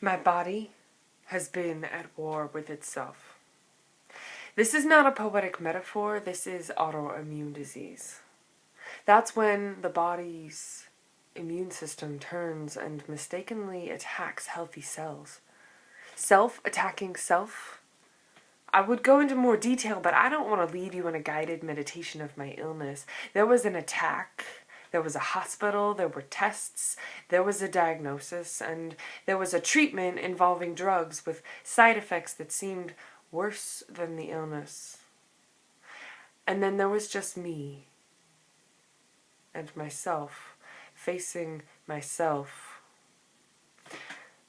My body has been at war with itself. This is not a poetic metaphor, this is autoimmune disease. That's when the body's immune system turns and mistakenly attacks healthy cells. Self attacking self. I would go into more detail, but I don't want to lead you in a guided meditation of my illness. There was an attack. There was a hospital, there were tests, there was a diagnosis, and there was a treatment involving drugs with side effects that seemed worse than the illness. And then there was just me and myself, facing myself.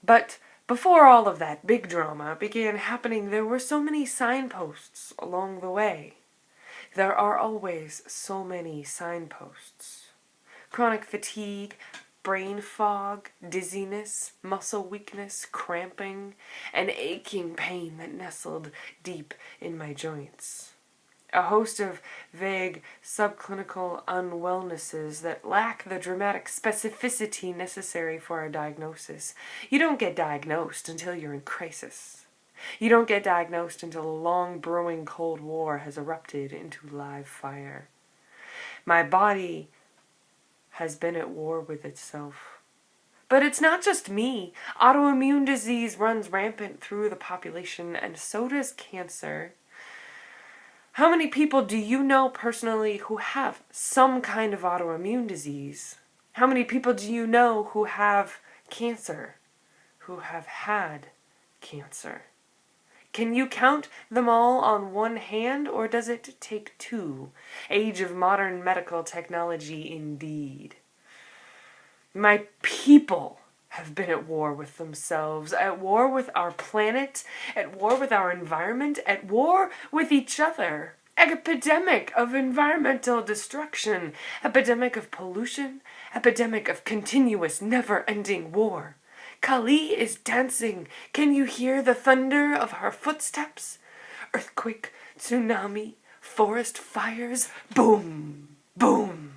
But before all of that big drama began happening, there were so many signposts along the way. There are always so many signposts. Chronic fatigue, brain fog, dizziness, muscle weakness, cramping, and aching pain that nestled deep in my joints. A host of vague subclinical unwellnesses that lack the dramatic specificity necessary for a diagnosis. You don't get diagnosed until you're in crisis. You don't get diagnosed until a long brewing Cold War has erupted into live fire. My body has been at war with itself. But it's not just me. Autoimmune disease runs rampant through the population, and so does cancer. How many people do you know personally who have some kind of autoimmune disease? How many people do you know who have cancer, who have had cancer? Can you count them all on one hand, or does it take two? Age of modern medical technology indeed. My people have been at war with themselves, at war with our planet, at war with our environment, at war with each other. Epidemic of environmental destruction, epidemic of pollution, epidemic of continuous, never-ending war. Kali is dancing. Can you hear the thunder of her footsteps? Earthquake, tsunami, forest fires, boom, boom,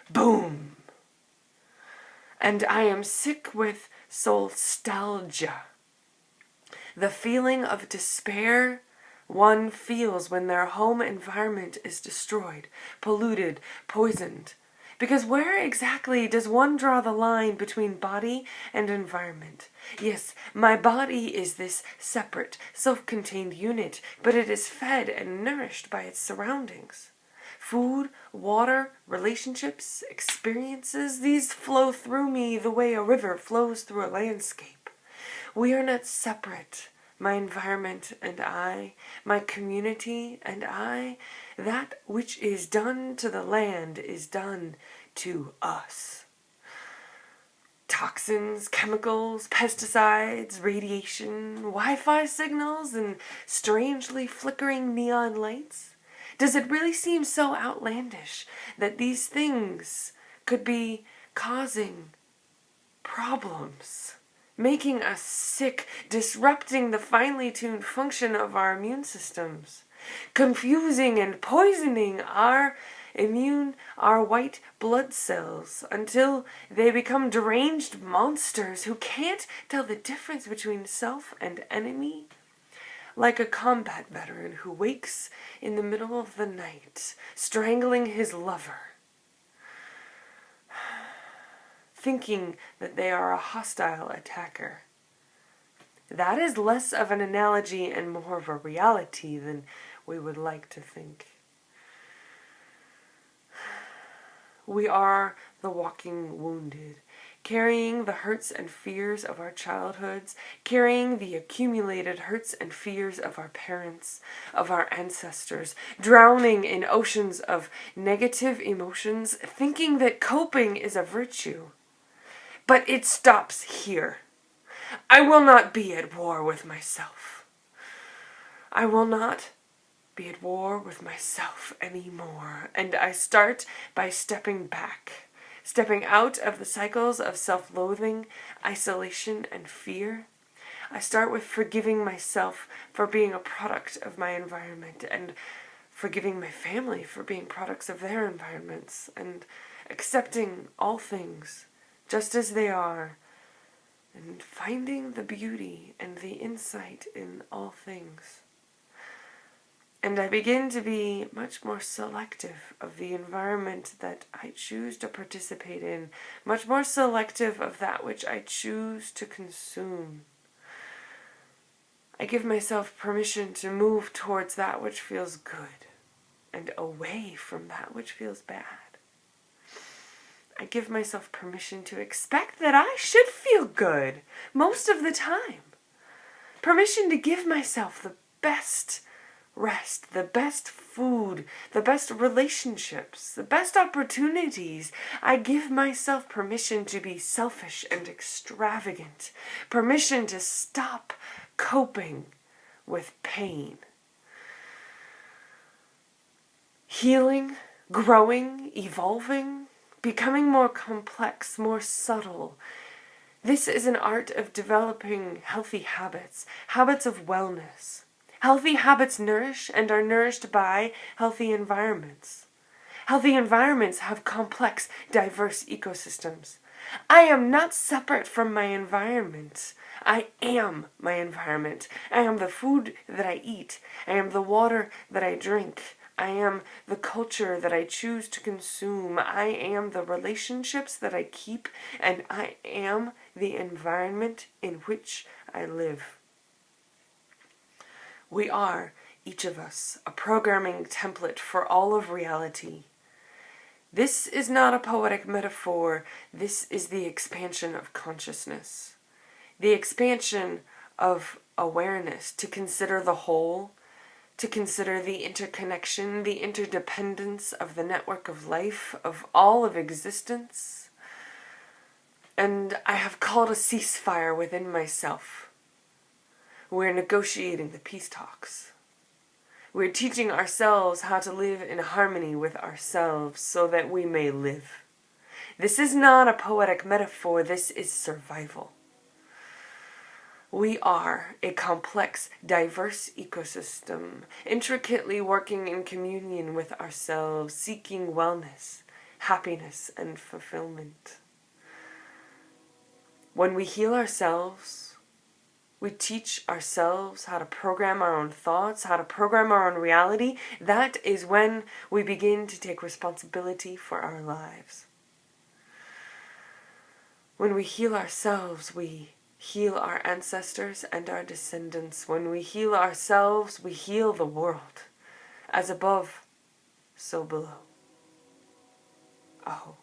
boom. And I am sick with soulstalgia. The feeling of despair one feels when their home environment is destroyed, polluted, poisoned. Because where exactly does one draw the line between body and environment? Yes, my body is this separate, self-contained unit, but it is fed and nourished by its surroundings. Food, water, relationships, experiences, these flow through me the way a river flows through a landscape. We are not separate. My environment and I, my community and I, that which is done to the land is done to us. Toxins, chemicals, pesticides, radiation, Wi-Fi signals, and strangely flickering neon lights. Does it really seem so outlandish that these things could be causing problems? Making us sick, disrupting the finely tuned function of our immune systems, confusing and poisoning our white blood cells until they become deranged monsters who can't tell the difference between self and enemy, like a combat veteran who wakes in the middle of the night, strangling his lover, thinking that they are a hostile attacker. That is less of an analogy and more of a reality than we would like to think. We are the walking wounded, carrying the hurts and fears of our childhoods, carrying the accumulated hurts and fears of our parents, of our ancestors, drowning in oceans of negative emotions, thinking that coping is a virtue. But it stops here. I will not be at war with myself. I will not be at war with myself anymore. And I start by stepping back, stepping out of the cycles of self-loathing, isolation, and fear. I start with forgiving myself for being a product of my environment, and forgiving my family for being products of their environments, and accepting all things just as they are, and finding the beauty and the insight in all things. And I begin to be much more selective of the environment that I choose to participate in, much more selective of that which I choose to consume. I give myself permission to move towards that which feels good and away from that which feels bad. I give myself permission to expect that I should feel good most of the time. Permission to give myself the best rest, the best food, the best relationships, the best opportunities. I give myself permission to be selfish and extravagant. Permission to stop coping with pain. Healing, growing, evolving, becoming more complex, more subtle. This is an art of developing healthy habits, habits of wellness. Healthy habits nourish and are nourished by healthy environments. Healthy environments have complex, diverse ecosystems. I am not separate from my environment. I am my environment. I am the food that I eat. I am the water that I drink. I am the culture that I choose to consume. I am the relationships that I keep. And I am the environment in which I live. We are, each of us, a programming template for all of reality. This is not a poetic metaphor. This is the expansion of consciousness. The expansion of awareness to consider the whole, to consider the interconnection, the interdependence of the network of life, of all of existence. And I have called a ceasefire within myself. We're negotiating the peace talks. We're teaching ourselves how to live in harmony with ourselves so that we may live. This is not a poetic metaphor, this is survival. We are a complex, diverse ecosystem, intricately working in communion with ourselves, seeking wellness, happiness, and fulfillment. When we heal ourselves, we teach ourselves how to program our own thoughts, how to program our own reality. That is when we begin to take responsibility for our lives. When we heal ourselves, we heal our ancestors and our descendants. When we heal ourselves, we heal the world. As above, so below. Aho.